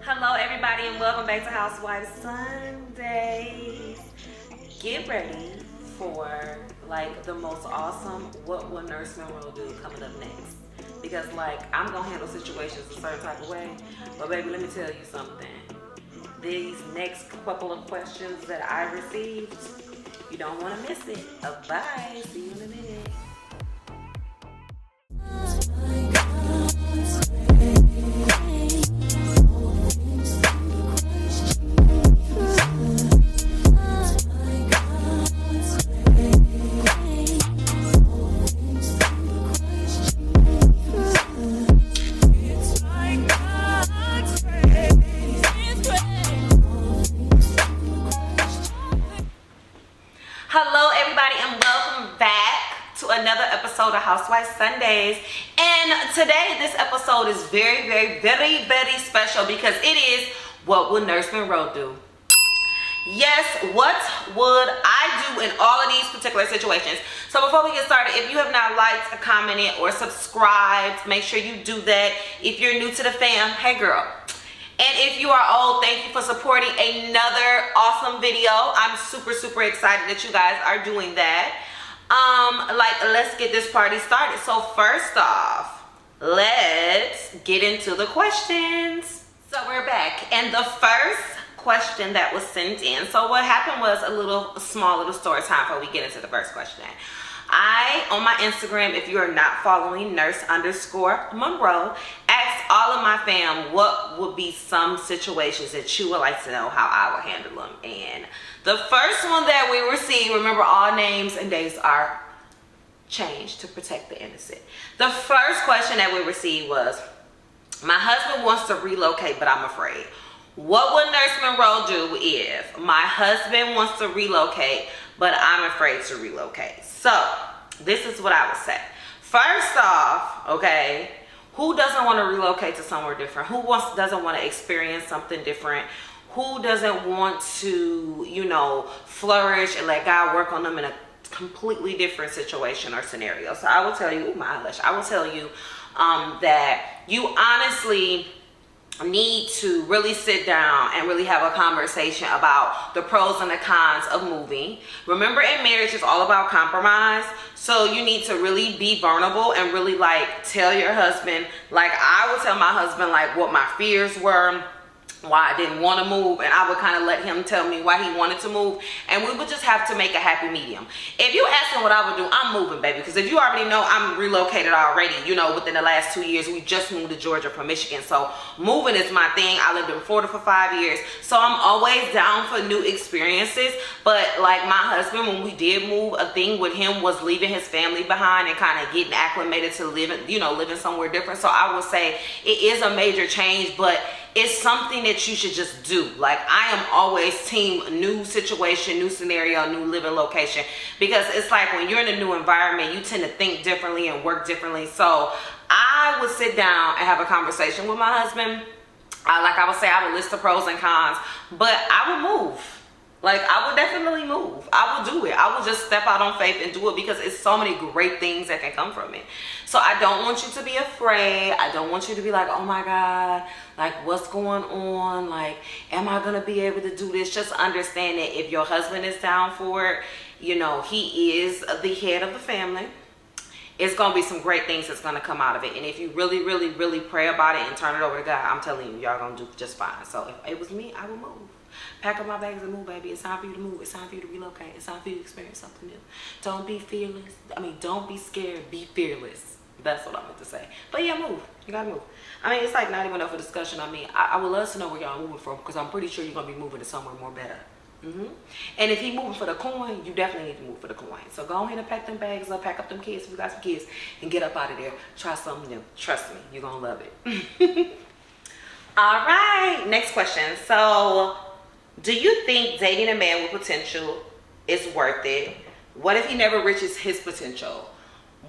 Hello everybody and welcome back to Housewives Sundays. Get ready for like the most awesome What Will Nurse Monroe Do coming up next. Because like I'm gonna handle situations a certain type of way, but baby, let me tell you something. These next couple of questions that I received, you don't want to miss it. Bye, see you in a minute. Hello everybody and welcome back to another episode of Housewives Sundays. And today this episode is very special because it is What Would Nurse Monroe Do? Yes, what would I do in all of these particular situations? So before we get started, if you have not liked, commented, or subscribed, make sure you do that. If you're new to the fam, hey girl. And if you are old, thank you for supporting another awesome video. I'm super excited that you guys are doing that. Let's get this party started. So first off, let's get into the questions. So we're back, and the first question that was sent in. So what happened was a small little story time before we get into the first question. On my Instagram, if you are not following Nurse_Monroe, asked all of my fam what would be some situations that you would like to know how I would handle them. And the first one that we received, remember all names and dates are changed to protect the innocent. The first question that we received was, my husband wants to relocate, but I'm afraid. What would Nurse Monroe do if my husband wants to relocate, but I'm afraid to relocate? So this is what I would say. First off, okay, who doesn't want to relocate to somewhere different? Who doesn't want to experience something different? Who doesn't want to, flourish and let God work on them in a completely different situation or scenario? So I will tell you, I will tell you that you honestly need to really sit down and really have a conversation about the pros and the cons of moving. Remember, in marriage, it's all about compromise. So you need to really be vulnerable and really tell your husband, I would tell my husband what my fears were, why I didn't want to move, and I would kind of let him tell me why he wanted to move, and we would just have to make a happy medium. If you ask him what I would do, I'm moving, baby, because if you already know, I'm relocated already. Within the last 2 years, we just moved to Georgia from Michigan, so moving is my thing. I lived in Florida for 5 years, so I'm always down for new experiences. But my husband, when we did move, a thing with him was leaving his family behind and kind of getting acclimated to living somewhere different. So I would say it is a major change, but it's something that you should just do. I am always team new situation, new scenario, new living location, because it's when you're in a new environment, you tend to think differently and work differently. So I would sit down and have a conversation with my husband. I would say I would list the pros and cons, but I would move. I would definitely move. I would do it. I would just step out on faith and do it, because it's so many great things that can come from it. So I don't want you to be afraid. I don't want you to be oh my God, what's going on? Am I going to be able to do this? Just understand that if your husband is down for it, he is the head of the family. It's going to be some great things that's going to come out of it. And if you really pray about it and turn it over to God, I'm telling you, y'all going to do just fine. So if it was me, I would move. Pack up my bags and move, baby. It's time for you to move. It's time for you to relocate. It's time for you to experience something new. Don't be fearless. Don't be scared. Be fearless. That's what I meant to say. But yeah, move. You gotta move. It's not even up for discussion. I would love to know where y'all moving from, because I'm pretty sure you're gonna be moving to somewhere more better. And if he moving for the coin, you definitely need to move for the coin. So go ahead and pack them bags up, pack up them kids if you got some kids, and get up out of there. Try something new. Trust me, you're gonna love it. All right, next question. So, do you think dating a man with potential is worth it? What if he never reaches his potential?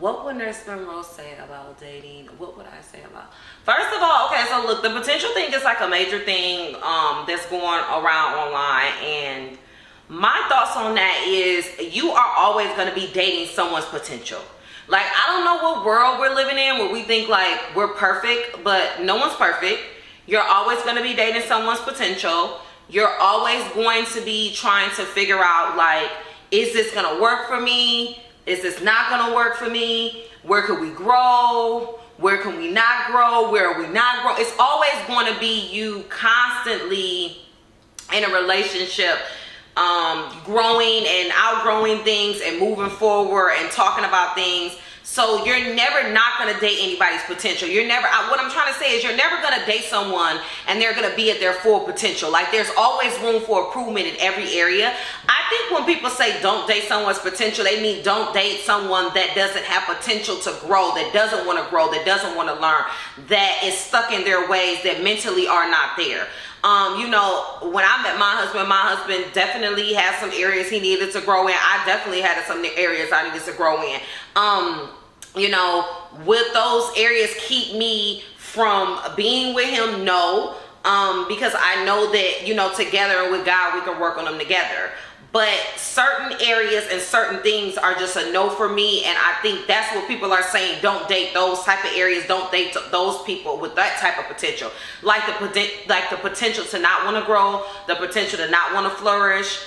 What would Nurse Monroe say about dating? What would I say about? First of all, okay, so look, the potential thing is a major thing that's going around online, and my thoughts on that is you are always going to be dating someone's potential. I don't know what world we're living in where we think we're perfect, but no one's perfect. You're always going to be dating someone's potential. You're always going to be trying to figure out, like, is this going to work for me? Is this not going to work for me? Where could we grow? Where can we not grow? Where are we not grow? It's always going to be you constantly in a relationship, growing and outgrowing things and moving forward and talking about things. So you're never not going to date anybody's potential. You're never, what I'm trying to say is you're never going to date someone and they're going to be at their full potential. Like, there's always room for improvement in every area. I think when people say don't date someone's potential, they mean don't date someone that doesn't have potential to grow, that doesn't want to grow, that doesn't want to learn, that is stuck in their ways, that mentally are not there. You know, when I met my husband definitely had some areas he needed to grow in. I definitely had some areas I needed to grow in. You know, would those areas keep me from being with him? No. Because I know that, you know, together with God, we can work on them together. But certain areas and certain things are just a no for me. And I think that's what people are saying. Don't date those type of areas. Don't date those people with that type of potential. Like the potential to not want to grow, the potential to not want to flourish.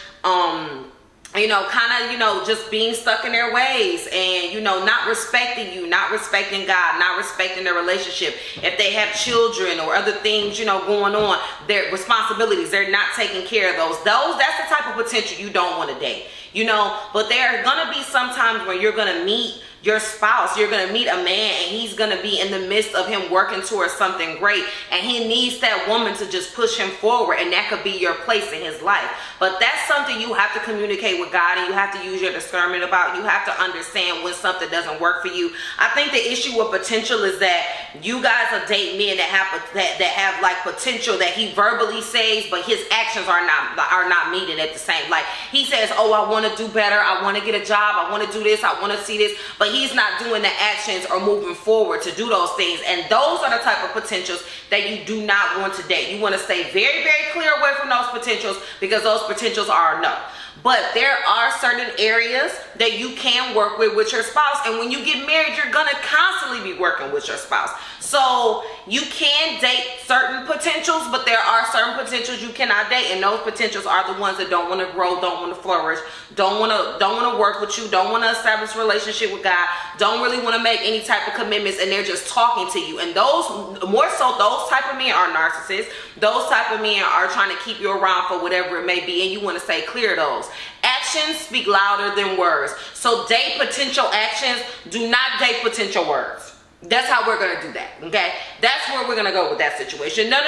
You know, kind of, you know, just being stuck in their ways and, you know, not respecting you, not respecting God, not respecting their relationship. If they have children or other things, you know, going on, their responsibilities, they're not taking care of those. That's the type of potential you don't want to date, you know. But there are going to be some times where you're going to meet your spouse, you're going to meet a man and he's going to be in the midst of him working towards something great, and he needs that woman to just push him forward, and that could be your place in his life. But that's something you have to communicate with God, and you have to use your discernment about. You have to understand when something doesn't work for you. I think the issue with potential is that you guys are dating men that have like potential that he verbally says, but his actions are not meeting at the same. Like, he says, oh, I want to do better, I want to get a job, I want to do this, I want to see this, but he's not doing the actions or moving forward to do those things. And those are the type of potentials that you do not want to date. You want to stay very, very clear away from those potentials, because those potentials are a no. But there are certain areas that you can work with your spouse. And when you get married, you're going to constantly be working with your spouse. So you can date certain potentials, but there are certain potentials you cannot date. And those potentials are the ones that don't want to grow, don't want to flourish, don't want to work with you, don't want to establish a relationship with God, don't really want to make any type of commitments, and they're just talking to you. And those, more so, those type of men are narcissists. Those type of men are trying to keep you around for whatever it may be, and you want to stay clear of those. Actions speak louder than words. So date potential actions, do not date potential words. That's how we're going to do that, okay? That's where we're going to go with that situation. No.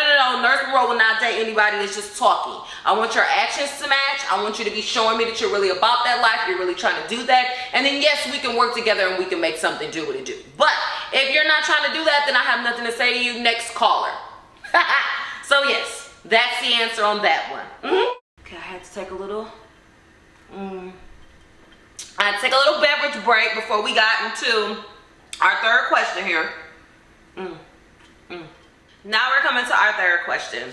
Nurse Monroe will not date anybody that's just talking. I want your actions to match. I want you to be showing me that you're really about that life. You're really trying to do that. And then, yes, we can work together and we can make something do what it do. But if you're not trying to do that, then I have nothing to say to you. Next caller. So, yes, that's the answer on that one. Okay, I had to take a little... I had to take a little beverage break before we got into our third question here. Now we're coming to our third question.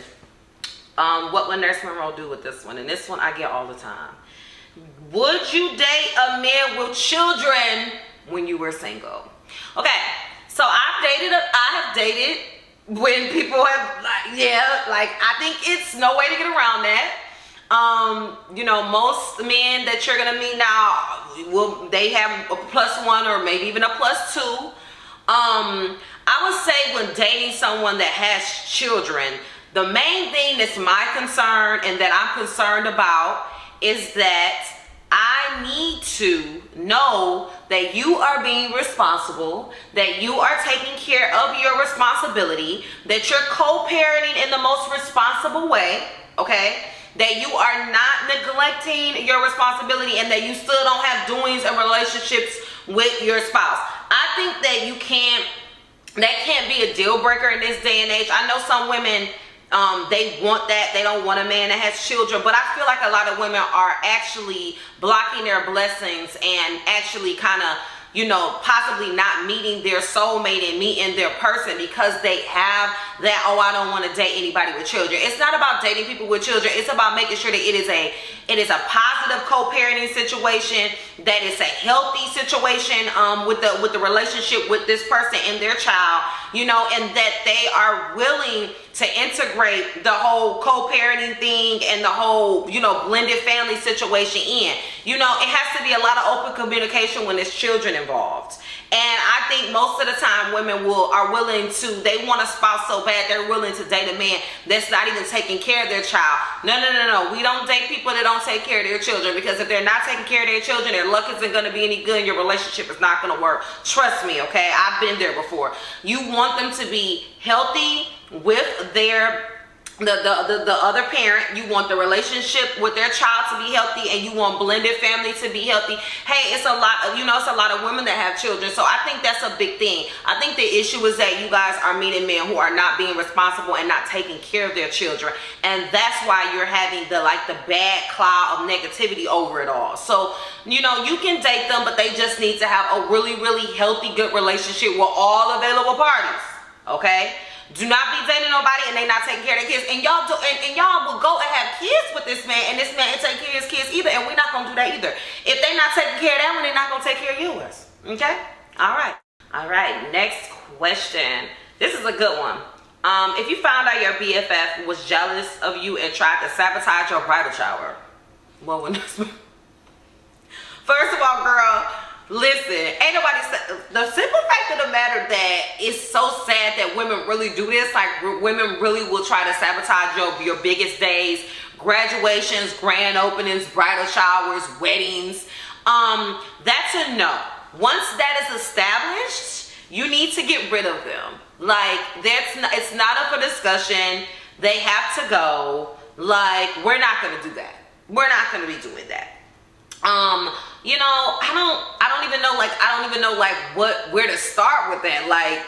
What would Nurse Monroe do with this one? And this one I get all the time. Would you date a man with children when you were single? Okay, so I have dated when people have, I think it's no way to get around that. You know, most men that you're gonna meet now, they have a +1 or maybe even a +2. I would say when dating someone that has children, the main thing that's my concern and that I'm concerned about is that I need to know that you are being responsible, that you are taking care of your responsibility, that you're co-parenting in the most responsible way, okay? That you are not neglecting your responsibility, and that you still don't have doings and relationships with your spouse. I think that that can't be a deal breaker in this day and age. I know some women, they want that. They don't want a man that has children, but I feel like a lot of women are actually blocking their blessings and actually kind of, you know, possibly not meeting their soulmate and meeting their person because they have that, oh, I don't want to date anybody with children. It's not about dating people with children. It's about making sure that it is a positive co-parenting situation, that it's a healthy situation with the relationship with this person and their child, you know, and that they are willing integrate the whole co-parenting thing and the whole, you know, blended family situation in. You know, it has to be a lot of open communication when there's children involved. And I think most of the time women are willing to, they want a spouse so bad they're willing to date a man that's not even taking care of their child. No. We don't date people that don't take care of their children, because if they're not taking care of their children, their luck isn't going to be any good and your relationship is not going to work. Trust me, okay? I've been there before. You want them to be healthy with their the other parent. You want the relationship with their child to be healthy, and you want blended family to be healthy. Hey, it's a lot of, you know, it's a lot of women that have children, so I think that's a big thing. I think the issue is that you guys are meeting men who are not being responsible and not taking care of their children, and that's why you're having the bad cloud of negativity over it all. So, you know, you can date them, but they just need to have a really, really healthy, good relationship with all available parties. Okay? Do not be dating nobody and they not taking care of their kids. And y'all will go and have kids with this man, and this man ain't taking care of his kids either, and we're not gonna do that either. If they not taking care of that one, they're not gonna take care of yours. Okay? All right, next question. This is a good one. If you found out your BFF was jealous of you and tried to sabotage your bridal shower, what would this be? First of all, girl, listen, ain't nobody the simple fact of the matter that it's so sad that women really do this. Like, women really will try to sabotage your biggest days, graduations, grand openings, bridal showers, weddings. That's a no. Once that is established, you need to get rid of them. Like, it's not up for discussion. They have to go. Like, we're not gonna do that. We're not gonna be doing that. You know, I don't even know where to start with that. Like,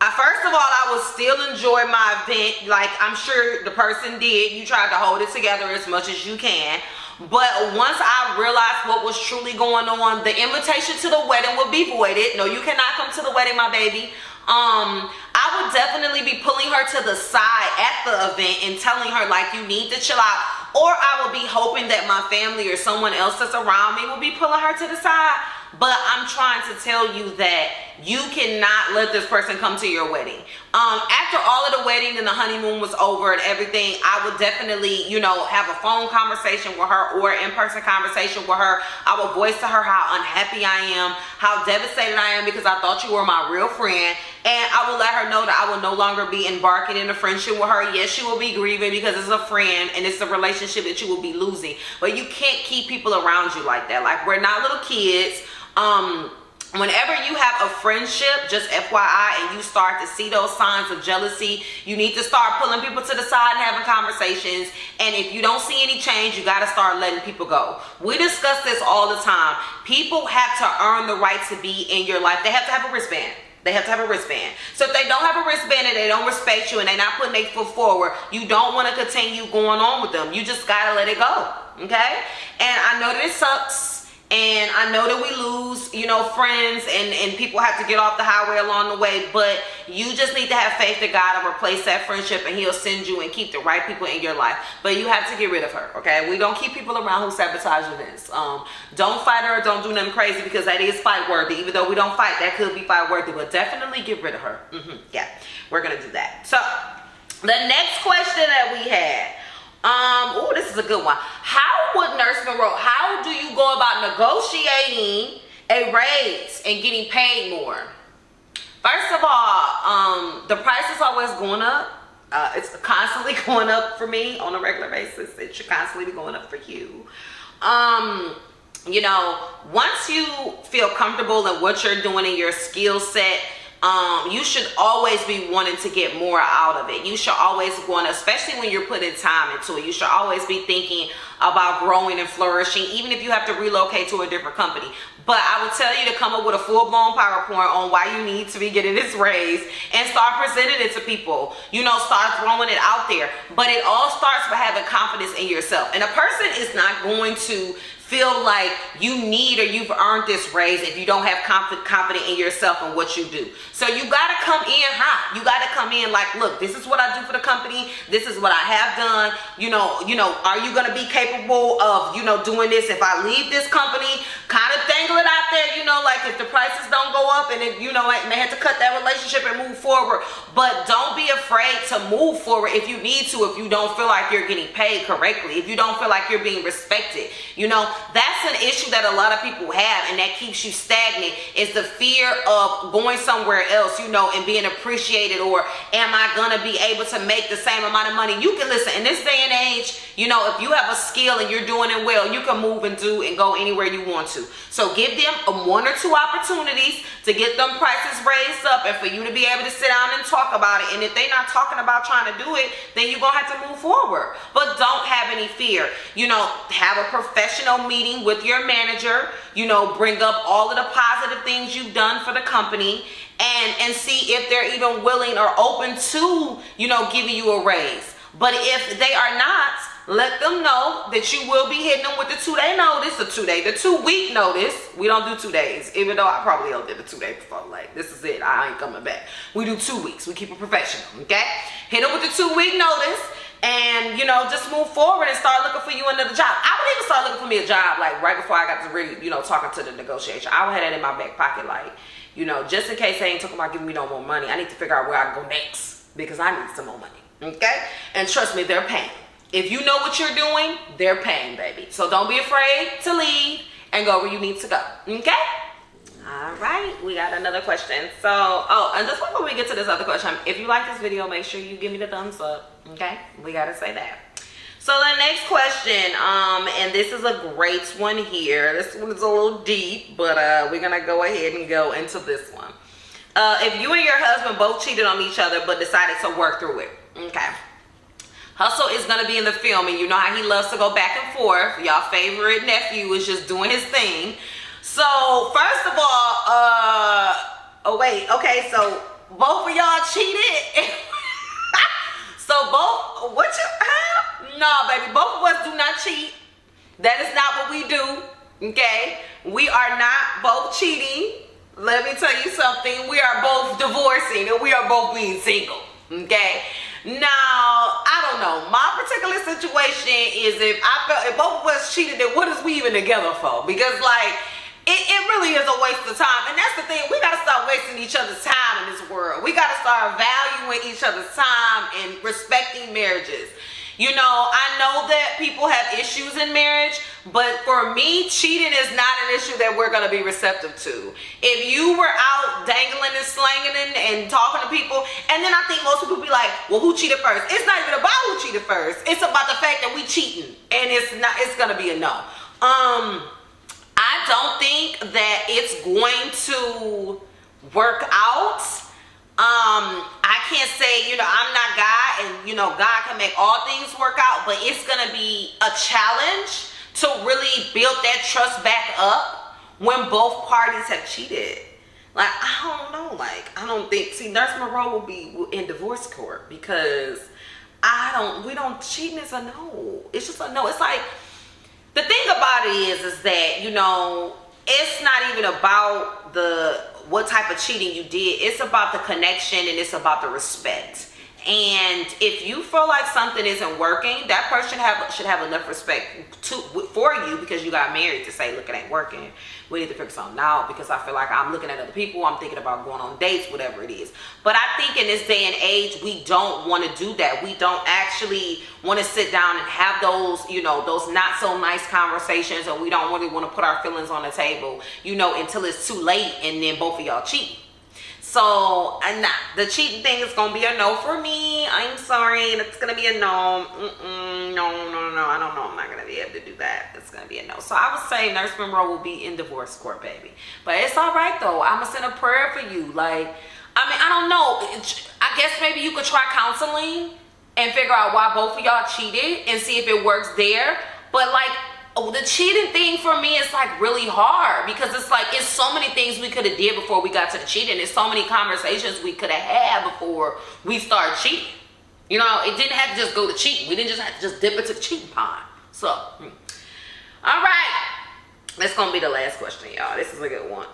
first of all, I would still enjoy my event. Like, I'm sure the person did. You tried to hold it together as much as you can. But once I realized what was truly going on, the invitation to the wedding would be voided. No, you cannot come to the wedding, my baby. I would definitely be pulling her to the side at the event and telling her, like, you need to chill out. Or I would be hoping that my family or someone else that's around me will be pulling her to the side. But I'm trying to tell you that you cannot let this person come to your wedding. After all of the wedding and the honeymoon was over and everything, I would definitely, you know, have a phone conversation with her or in-person conversation with her. I would voice to her how unhappy I am, how devastated I am because I thought you were my real friend. And I will let her know that I will no longer be embarking in a friendship with her. Yes, she will be grieving because it's a friend and it's a relationship that you will be losing. But you can't keep people around you like that. Like, we're not little kids. Whenever you have a friendship, just FYI, and you start to see those signs of jealousy, you need to start pulling people to the side and having conversations. And if you don't see any change, you got to start letting people go. We discuss this all the time. People have to earn the right to be in your life. They have to have a wristband. They have to have a wristband. So if they don't have a wristband and they don't respect you and they're not putting their foot forward, you don't want to continue going on with them. You just got to let it go. Okay? And I know that it sucks. And I know that we lose, you know, friends and people have to get off the highway along the way, but you just need to have faith that God will replace that friendship and he'll send you and keep the right people in your life. But you have to get rid of her, okay? We don't keep people around who sabotage events. Don't fight her, don't do nothing crazy, because that is fight worthy. Even though we don't fight, that could be fight worthy, but definitely get rid of her. Yeah, we're gonna do that. So the next question that we had, oh, this is a good one. How would Nurse Monroe, how do you go about negotiating a raise and getting paid more? First of all, the price is always going up. It's constantly going up for me on a regular basis. It should constantly be going up for you. You know, once you feel comfortable in what you're doing in your skill set, you should always be wanting to get more out of it. You should always want to, especially when you're putting time into it, you should always be thinking about growing and flourishing, even if you have to relocate to a different company. But I would tell you to come up with a full-blown PowerPoint on why you need to be getting this raise and start presenting it to people. You know, start throwing it out there. But it all starts by having confidence in yourself. And a person is not going to feel like you need or you've earned this raise if you don't have confidence in yourself and what you do. So you got to come in hot. You got to come in like, look, this is what I do for the company. This is what I have done. You know, are you going to be capable of, doing this if I leave this company? Kind of dangle it out there, like if the prices don't go up and it, may have to cut that relationship and move forward. But don't be afraid to move forward if you need to, if you don't feel like you're getting paid correctly, if you don't feel like you're being respected. That's an issue that a lot of people have, and that keeps you stagnant, is the fear of going somewhere else, and being appreciated, or am I going to be able to make the same amount of money? You can listen, in this day and age, if you have a skill and you're doing it well, you can move and do and go anywhere you want to. So give them one or two opportunities to get them prices raised up and for you to be able to sit down and talk about it. And if they're not talking about trying to do it, then you're going to have to move forward. But don't have any fear. Have a professional meeting with your manager, bring up all of the positive things you've done for the company, and see if they're even willing or open to, giving you a raise. But if they are not, let them know that you will be hitting them with the 2-day notice, the 2-week notice. We don't do 2 days, even though I probably did the 2 day before. Like, this is it, I ain't coming back. We do 2 weeks. We keep it professional, okay? Hit them with the 2-week notice, and just move forward and start looking for you another job. I would even start looking for me a job like right before I got to really, talking to the negotiation. I would have that in my back pocket, like, just in case they ain't talking about giving me no more money. I need to figure out where I can go next, because I need some more money, okay? And trust me, they're paying. If you know what you're doing, they're paying, baby. So don't be afraid to leave and go where you need to go, okay? All right, we got another question. So, and just before we get to this other question, if you like this video, make sure you give me the thumbs up, okay? We gotta say that. So the next question, and this is a great one here. This one is a little deep, but we're gonna go ahead and go into this one. If you and your husband both cheated on each other but decided to work through it, okay? Hustle is going to be in the film, and you know how he loves to go back and forth. Y'all favorite nephew is just doing his thing. So, first of all, so both of y'all cheated? No, baby, both of us do not cheat. That is not what we do, okay? We are not both cheating. Let me tell you something. We are both divorcing, and we are both being single, okay? Now, I don't know. My particular situation is if both of us cheated, then what is we even together for? Because, like, it really is a waste of time. And that's the thing. We got to start wasting each other's time in this world. We got to start valuing each other's time and respecting marriages. I know that people have issues in marriage, but for me, cheating is not an issue that we're going to be receptive to. If you were out dangling and slanging and talking to people, and then I think most people be like, well, who cheated first? It's not even about who cheated first. It's about the fact that we cheating, and it's going to be a no. I don't think that it's going to work out. I can't say, I'm not God, and, God can make all things work out, but it's going to be a challenge to really build that trust back up when both parties have cheated. Like, I don't know, I don't think, Nurse Monroe will be in divorce court, because cheating is a no. It's just a no. It's like, the thing about it is that, it's not even about what type of cheating you did. It's about the connection, and it's about the respect. And if you feel like something isn't working, that person should have enough respect for you, because you got married, to say, look, it ain't working. We need to figure something out, because I feel like I'm looking at other people. I'm thinking about going on dates, whatever it is. But I think in this day and age, we don't want to do that. We don't actually want to sit down and have those, those not so nice conversations, and we don't really want to put our feelings on the table, until it's too late and then both of y'all cheat. So, the cheating thing is going to be a no for me. I'm sorry. It's going to be a no. No. I don't know. I'm not going to be able to do that. It's going to be a no. So, I would say Nurse Monroe will be in divorce court, baby. But it's all right, though. I'm going to send a prayer for you. I don't know. I guess maybe you could try counseling and figure out why both of y'all cheated and see if it works there. But, the cheating thing for me is really hard, because it's so many things we could have did before we got to the cheating. There's so many conversations we could have had before we started cheating. It didn't have to just go to cheating. We didn't just have to just dip into the cheating pond. So, all right. It's gonna be the last question, y'all. This is a good one.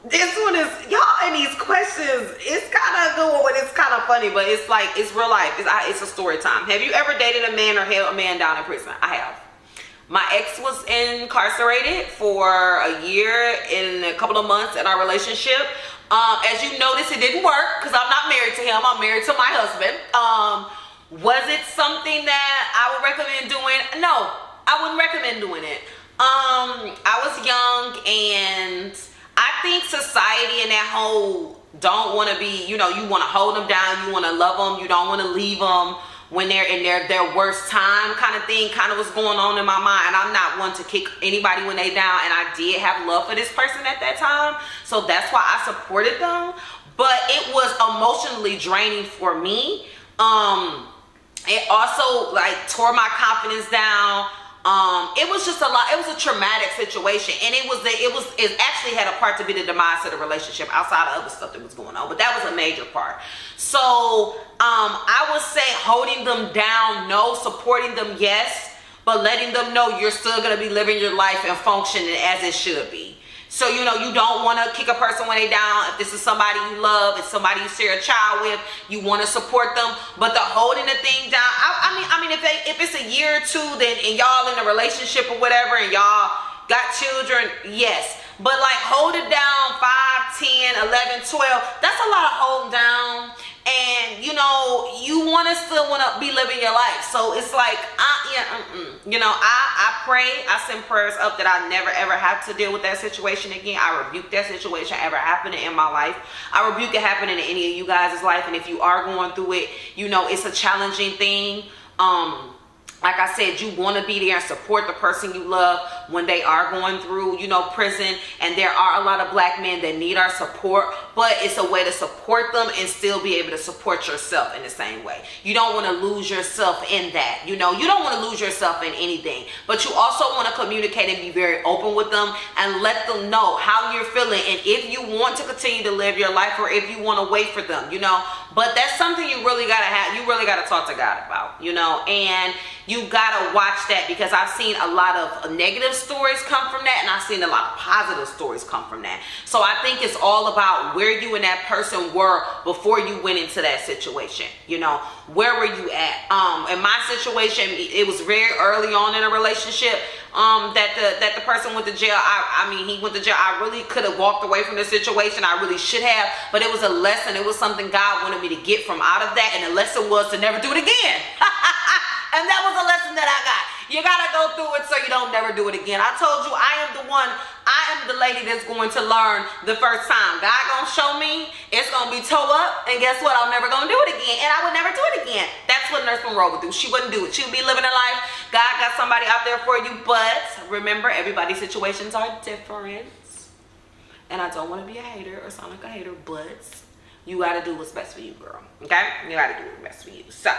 This one is, y'all, and these questions, it's kind of good one, it's kind of funny, but it's like, it's real life. It's a story time. Have you ever dated a man or held a man down in prison? I have. My ex was incarcerated for a year and a couple of months in our relationship. As you notice, it didn't work because I'm not married to him. I'm married to my husband. Was it something that I would recommend doing? No, I wouldn't recommend doing it. I was young, and I think society and that whole don't want to be, you know, you want to hold them down, you want to love them, you don't want to leave them when they're in their worst time kind of thing, kind of was going on in my mind. And I'm not one to kick anybody when they down, and I did have love for this person at that time, so that's why I supported them. But it was emotionally draining for me. It also like tore my confidence down. It was just a lot. It was a traumatic situation, and it actually had a part to be the demise of the relationship outside of other stuff that was going on, but that was a major part. So I would say holding them down, no. Supporting them, yes, but letting them know you're still going to be living your life and functioning as it should be. So, you know, you don't want to kick a person when they down. If this is somebody you love, it's somebody you share a child with, you want to support them. But the holding the thing down, I mean, if it's a year or two, then and y'all in a relationship or whatever, and y'all got children, yes. But like hold it down 5, 10, 11, 12, that's a lot of holding down. And you know, you still want to be living your life. So it's like, you know, I pray, I send prayers up that I never ever have to deal with that situation again. I rebuke that situation ever happening in my life. I rebuke it happening in any of you guys' life. And if you are going through it, you know, it's a challenging thing. Like I said, you want to be there and support the person you love when they are going through, you know, prison. And there are a lot of black men that need our support, but it's a way to support them and still be able to support yourself in the same way. You don't want to lose yourself in that. You know, you don't want to lose yourself in anything, but you also want to communicate and be very open with them and let them know how you're feeling and if you want to continue to live your life or if you want to wait for them, you know. But that's something you really got to have. You really got to talk to God about, you know, and you gotta watch that, because I've seen a lot of negative stories come from that, and I've seen a lot of positive stories come from that. So I think it's all about where you and that person were before you went into that situation. You know, where were you at? In my situation, it was very early on in a relationship that the person went to jail. I mean, he went to jail. I really could have walked away from the situation. I really should have, but it was a lesson. It was something God wanted me to get from out of that, and the lesson was to never do it again. And that was a lesson that I got. You gotta go through it so you don't never do it again. I told you, I am the lady that's going to learn the first time. God gonna show me, it's gonna be toe up, and guess what? I'm never gonna do it again, and I would never do it again. That's what Nurse Monroe would do. She wouldn't do it. She would be living her life. God got somebody out there for you, but remember, everybody's situations are different. And I don't want to be a hater or sound like a hater, but you gotta do what's best for you, girl. Okay? You gotta do what's best for you. So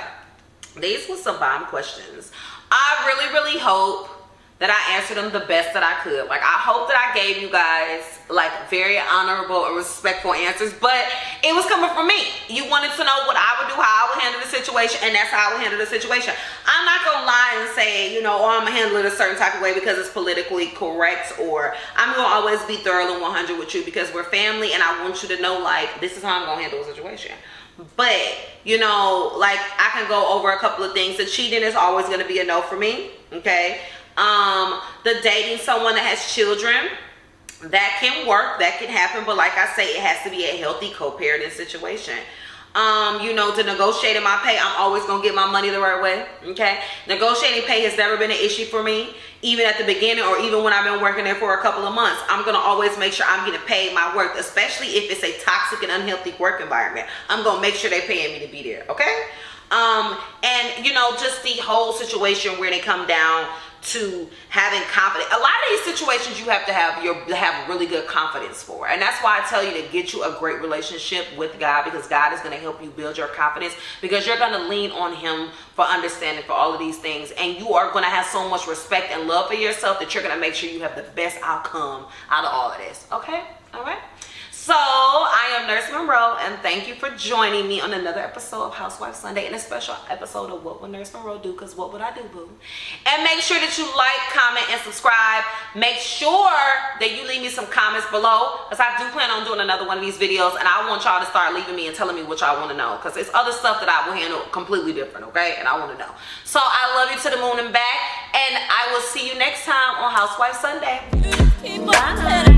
these were some bomb questions. I really hope that I answered them the best that I could. Like, I hope that I gave you guys like very honorable and respectful answers, but it was coming from me. You wanted to know what I would do, how I would handle the situation, and that's how I would handle the situation. I'm not gonna lie and say, you know, oh, I'm gonna handle it a certain type of way because it's politically correct, or I'm gonna always be thorough and 100 with you because we're family, and I want you to know, like, this is how I'm gonna handle the situation. But, you know, like, I can go over a couple of things. The cheating is always going to be a no for me, okay? The dating someone that has children, that can work, that can happen, but like I say, it has to be a healthy co-parenting situation. You know, to negotiating my pay, I'm always going to get my money the right way, okay? Negotiating pay has never been an issue for me, even at the beginning or even when I've been working there for a couple of months. I'm going to always make sure I'm getting paid my work, especially if it's a toxic and unhealthy work environment. I'm going to make sure they're paying me to be there, okay? And, you know, just the whole situation where they come down to having confidence. A lot of these situations you have to have really good confidence for, and that's why I tell you to get you a great relationship with God, because God is going to help you build your confidence, because you're going to lean on him for understanding for all of these things, and you are going to have so much respect and love for yourself that you're going to make sure you have the best outcome out of all of this. Okay? All right. So I am Nurse Monroe, and thank you for joining me on another episode of Housewife Sunday and a special episode of What Would Nurse Monroe Do? Because what would I do, boo? And make sure that you like, comment, and subscribe. Make sure that you leave me some comments below, because I do plan on doing another one of these videos, and I want y'all to start leaving me and telling me what y'all want to know, because it's other stuff that I will handle completely different, okay? And I want to know. So I love you to the moon and back, and I will see you next time on Housewife Sunday. Bye.